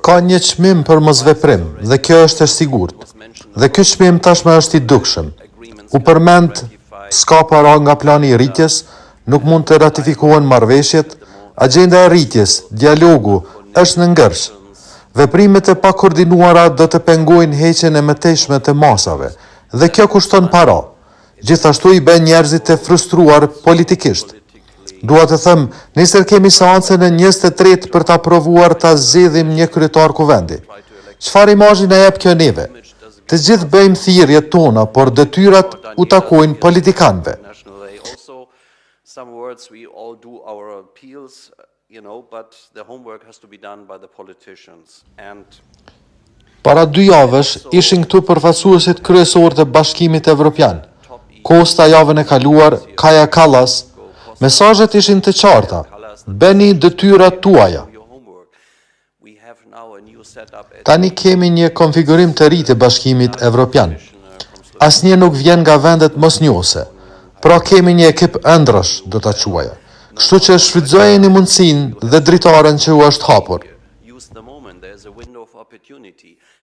Ka një çmim për mosveprim, dhe kjo është e sigurt. Dhe ky çmim tashmë është i dukshëm. U përmend s'ka para nga plani i rritjes, nuk mund të ratifikohen marrëveshjet, agjenda e rritjes, dialogu është në ngërsh. Veprimet e pakoordinuara do të pengojnë heqjen e mëtejshme të masave, dhe kjo kushton para. Gjithashtu i bën njerëzit të frustruar politikisht. Dua të them, nesër kemi seancën e 23 për ta provuar ta zgjedhim një kryetar kuvendi. Çfarë imazhi na jep kjo neve? Të gjithë bëjmë thirrjet tona, por detyrat u takojnë politikanëve. Para 2 javësh ishin këtu përfaqësuesit kryesorë të Bashkimit Evropian. Costa javën e kaluar, Kaja Kallas. Mesazhet ishin të qarta. Bëni detyrat tuaja. Tani kemi një konfigurim të ri të Bashkimit Evropian. Asnjë nuk vjen nga vendet mosnjohëse. Pra kemi një ekip ëndrrësh, do ta quaja. Kështu që shfrytëzojeni mundësinë dhe dritaren që u është hapur.